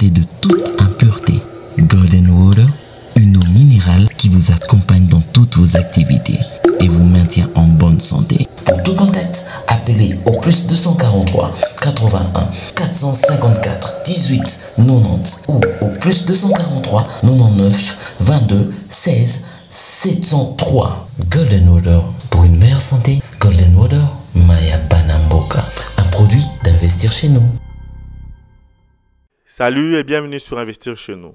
purifiée de toute impureté. Golden Water, une eau minérale qui vous accompagne dans toutes vos activités et vous maintient en bonne santé. Pour tout contact, appelez au plus 243 81 454 18 90 ou au plus 243 99 22 16 703. Golden Water, pour une meilleure santé. Golden Water, Maya Banamboka, un produit d'Investir chez nous. Salut et bienvenue sur Investir chez nous.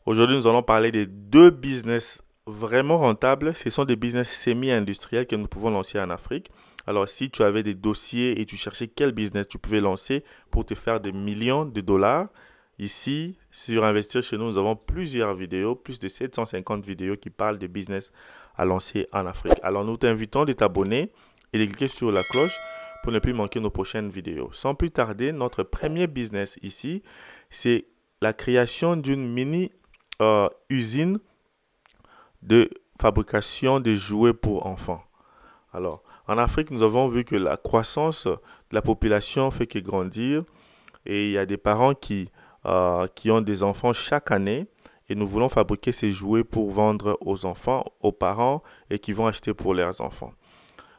Aujourd'hui, nous allons parler des deux business vraiment rentables. Ce sont des business semi-industriels que nous pouvons lancer en Afrique. Alors, si tu avais des dossiers et tu cherchais quel business tu pouvais lancer pour te faire des millions de dollars, ici, sur Investir chez nous, nous avons plusieurs vidéos, plus de 750 vidéos qui parlent de business à lancer en Afrique. Alors, nous t'invitons de t'abonner et de cliquer sur la cloche pour ne plus manquer nos prochaines vidéos. Sans plus tarder, notre premier business ici, c'est la création d'une mini usine de fabrication de jouets pour enfants. Alors, en Afrique, nous avons vu que la croissance de la population fait que grandir et il y a des parents qui ont des enfants chaque année et nous voulons fabriquer ces jouets pour vendre aux enfants, aux parents et qui vont acheter pour leurs enfants.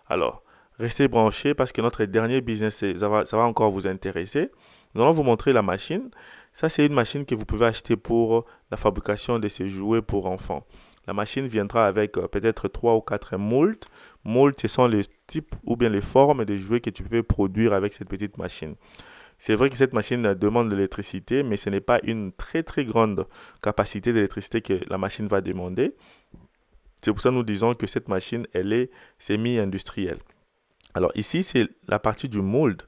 Alors, restez branchés parce que notre dernier business, ça va encore vous intéresser. Nous allons vous montrer la machine. Ça, c'est une machine que vous pouvez acheter pour la fabrication de ces jouets pour enfants. La machine viendra avec peut-être 3 ou 4 moulds. Moulds, ce sont les types ou bien les formes de jouets que tu peux produire avec cette petite machine. C'est vrai que cette machine demande de l'électricité, mais ce n'est pas une très très grande capacité d'électricité que la machine va demander. C'est pour ça que nous disons que cette machine, elle est semi-industrielle. Alors ici, c'est la partie du mould.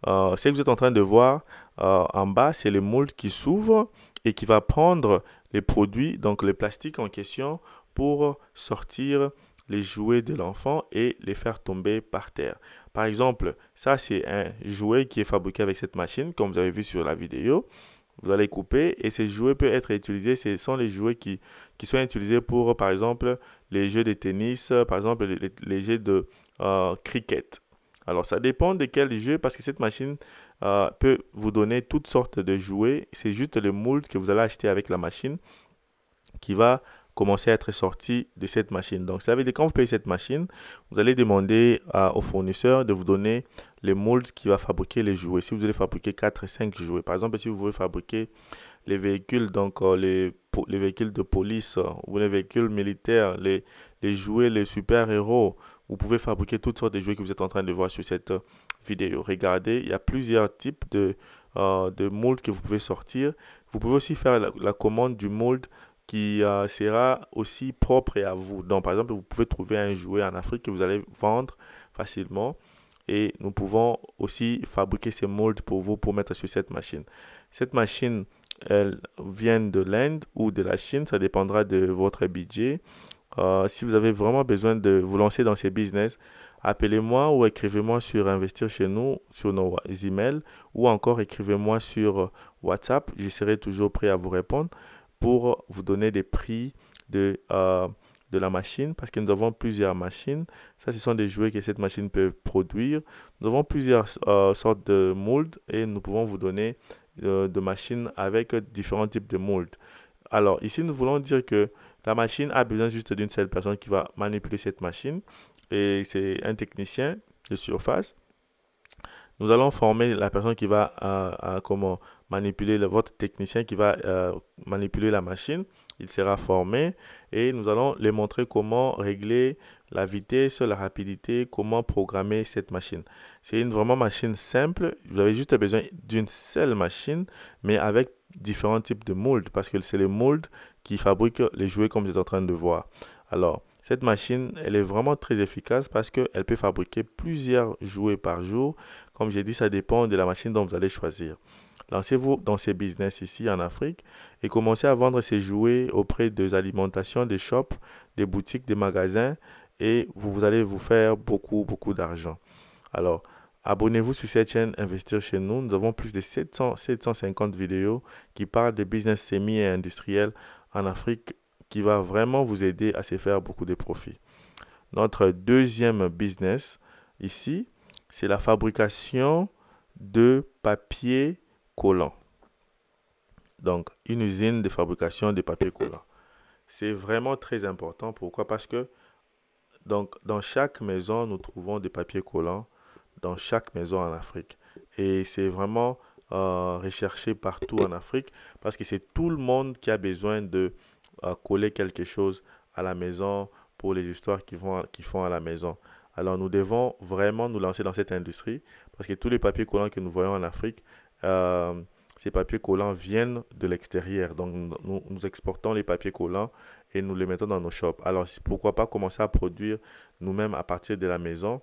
Ce que vous êtes en train de voir en bas, c'est le mould qui s'ouvre et qui va prendre les produits, donc le plastique en question, pour sortir les jouets de l'enfant et les faire tomber par terre. Par exemple, ça c'est un jouet qui est fabriqué avec cette machine, comme vous avez vu sur la vidéo. Vous allez couper et ces jouets peuvent être utilisés. Ce sont les jouets qui sont utilisés pour, par exemple, les jeux de tennis, par exemple, les jeux de cricket. Alors, ça dépend de quel jeu parce que cette machine peut vous donner toutes sortes de jouets. C'est juste le mould que vous allez acheter avec la machine qui va commencer à être sorti de cette machine. Donc, ça veut dire quand vous payez cette machine, vous allez demander au fournisseur de vous donner les moulds qui va fabriquer les jouets. Si vous allez fabriquer 4 et 5 jouets, par exemple, si vous voulez fabriquer les véhicules, donc les véhicules de police ou les véhicules militaires, les jouets, les super-héros, vous pouvez fabriquer toutes sortes de jouets que vous êtes en train de voir sur cette vidéo. Regardez, il y a plusieurs types de moulds que vous pouvez sortir. Vous pouvez aussi faire la commande du mould qui sera aussi propre à vous. Donc, par exemple, vous pouvez trouver un jouet en Afrique que vous allez vendre facilement et nous pouvons aussi fabriquer ces molds pour vous pour mettre sur cette machine. Cette machine, elle vient de l'Inde ou de la Chine, ça dépendra de votre budget. Si vous avez vraiment besoin de vous lancer dans ces business, appelez-moi ou écrivez-moi sur Investir chez nous, sur nos emails ou encore écrivez-moi sur WhatsApp. Je serai toujours prêt à vous répondre pour vous donner des prix de la machine parce que nous avons plusieurs machines. Ça, ce sont des jouets que cette machine peut produire. Nous avons plusieurs sortes de molds et nous pouvons vous donner de machines avec différents types de molds. Alors, ici, nous voulons dire que la machine a besoin juste d'une seule personne qui va manipuler cette machine et c'est un technicien de surface. Nous allons former la personne qui va comment manipuler, votre technicien qui va manipuler la machine. Il sera formé et nous allons les montrer comment régler la vitesse, la rapidité, comment programmer cette machine. C'est une vraiment machine simple. Vous avez juste besoin d'une seule machine, mais avec différents types de moulds parce que c'est les moulds qui fabriquent les jouets comme vous êtes en train de voir. Alors, cette machine, elle est vraiment très efficace parce qu'elle peut fabriquer plusieurs jouets par jour. Comme j'ai dit, ça dépend de la machine dont vous allez choisir. Lancez-vous dans ces business ici en Afrique et commencez à vendre ces jouets auprès des alimentations, des shops, des boutiques, des magasins et vous allez vous faire beaucoup d'argent. Alors, abonnez-vous sur cette chaîne Investir chez nous. Nous avons plus de 750 vidéos qui parlent de business semi et industriel en Afrique qui va vraiment vous aider à se faire beaucoup de profits. Notre deuxième business ici, c'est la fabrication de papier collant. Donc, une usine de fabrication de papier collant. C'est vraiment très important. Pourquoi? Parce que donc, dans chaque maison, nous trouvons des papiers collants, dans chaque maison en Afrique. Et c'est vraiment recherché partout en Afrique parce que c'est tout le monde qui a besoin de coller quelque chose à la maison pour les histoires qu'ils font à la maison. Alors, nous devons vraiment nous lancer dans cette industrie parce que tous les papiers collants que nous voyons en Afrique, ces papiers collants viennent de l'extérieur. Donc, nous exportons les papiers collants et nous les mettons dans nos shops. Alors, pourquoi pas commencer à produire nous-mêmes à partir de la maison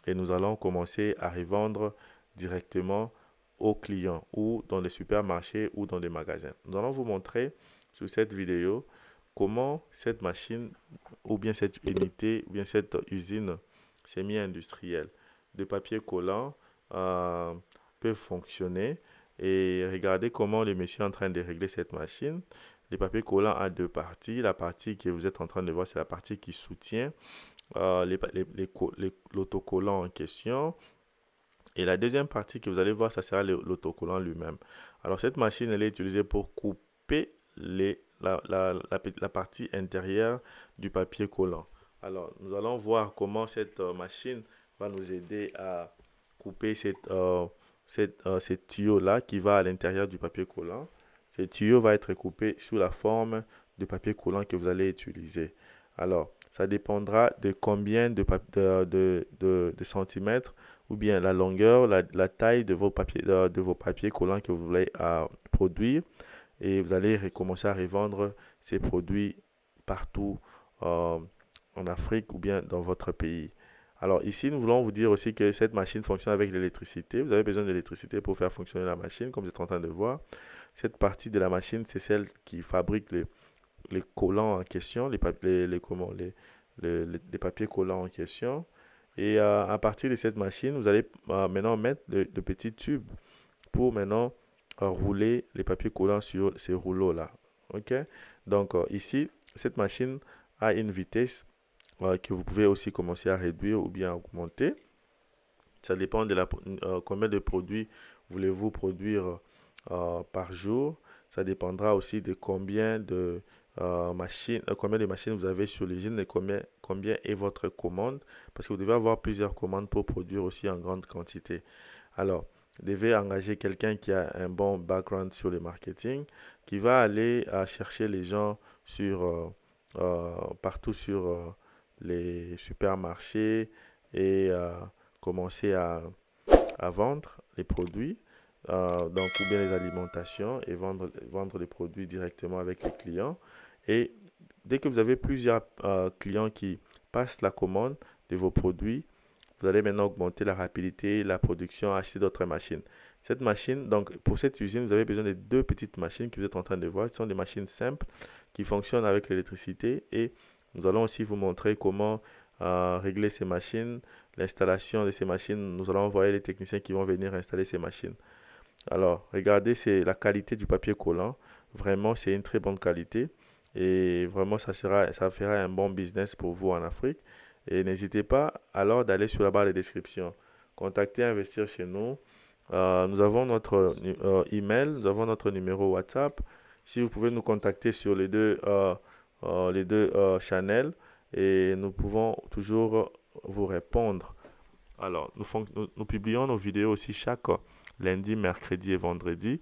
et nous allons commencer à revendre directement aux clients ou dans les supermarchés ou dans les magasins. Nous allons vous montrer sur cette vidéo comment cette machine ou bien cette unité ou bien cette usine semi-industrielle de papier collant peut fonctionner. Et regardez comment le monsieur est en train de régler cette machine. Le papier collant a deux parties. La partie que vous êtes en train de voir, c'est la partie qui soutient l'autocollant en question. Et la deuxième partie que vous allez voir, ça sera l'autocollant lui-même. Alors, cette machine, elle est utilisée pour couper la partie intérieure du papier collant. Alors, nous allons voir comment cette machine va nous aider à couper ce tuyau-là qui va à l'intérieur du papier collant. Ce tuyau va être coupé sous la forme de papier collant que vous allez utiliser. Alors, ça dépendra de combien de centimètres ou bien la longueur, la taille de vos papiers collants que vous voulez produire. Et vous allez recommencer à revendre ces produits partout en Afrique ou bien dans votre pays. Alors ici, nous voulons vous dire aussi que cette machine fonctionne avec l'électricité. Vous avez besoin d'électricité pour faire fonctionner la machine, comme vous êtes en train de voir. Cette partie de la machine, c'est celle qui fabrique les collants en question, les papiers collants en question. Et à partir de cette machine, vous allez maintenant mettre de petits tubes pour maintenant rouler les papiers collants sur ces rouleaux-là. OK? Donc ici, cette machine a une vitesse que vous pouvez aussi commencer à réduire ou bien augmenter. Ça dépend de combien de produits voulez-vous produire par jour. Ça dépendra aussi de combien de machines vous avez sur l'usine et combien est votre commande. Parce que vous devez avoir plusieurs commandes pour produire aussi en grande quantité. Alors, vous devez engager quelqu'un qui a un bon background sur le marketing, qui va aller chercher les gens partout sur les supermarchés et commencer à vendre les produits, donc ou bien les alimentations et vendre les produits directement avec les clients. Et dès que vous avez plusieurs clients qui passent la commande de vos produits, vous allez maintenant augmenter la rapidité, la production, acheter d'autres machines. Cette machine, donc pour cette usine, vous avez besoin de deux petites machines que vous êtes en train de voir. Ce sont des machines simples qui fonctionnent avec l'électricité et nous allons aussi vous montrer comment régler ces machines, l'installation de ces machines. Nous allons envoyer les techniciens qui vont venir installer ces machines. Alors, regardez, c'est la qualité du papier collant. Vraiment, c'est une très bonne qualité. Et vraiment, ça fera un bon business pour vous en Afrique. Et n'hésitez pas alors d'aller sur la barre de description. Contactez Investir chez nous. Nous avons notre email, nous avons notre numéro WhatsApp. Si vous pouvez nous contacter sur les deux channels et nous pouvons toujours vous répondre. Alors, nous publions nos vidéos aussi chaque lundi, mercredi et vendredi.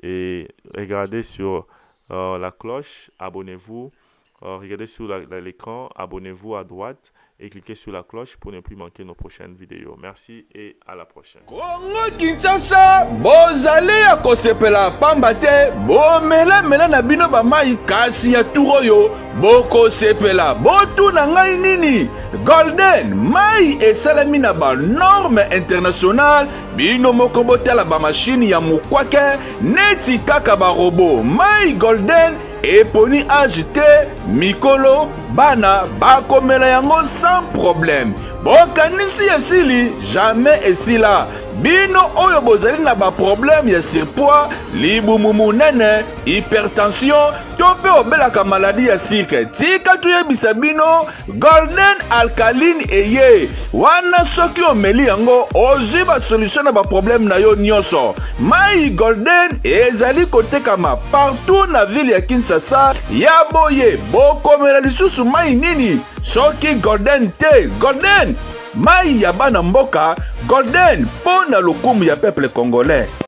Et regardez sur la cloche, abonnez-vous. Regardez sur l'écran, abonnez-vous à droite et cliquez sur la cloche pour ne plus manquer nos prochaines vidéos. Merci et à la prochaine. Congo Kinshasa, bozali ya kosepela pamba te, bomela na bino ba mai kasi ya turoyo, boko sepela, botu na ngai nini, Golden, mai esalami na ba norme international, bino moko botala ba machine ya mukwake, neti kaka ba robot, mai Golden, eponi ajite mikolo bana bakomela yango sans problème. Bokanisi esili jamais esila. bino oyo bozali na ba problème ya surpoids, libumu munene, hypertension, to pe obelaka maladie ya sucre, tika tuyebisa bino Golden Alkaline eye. Wana soki omeli yango ozwi ba solution na ba problème na yo nyonso. Mai Golden ezali kotekama partout na ville ya Kinshasa. Ya boye bokomela lisusu mai nini? Soki Golden te, Golden mai ya bana mboka, Golden pona lokumu ya peuple congolais.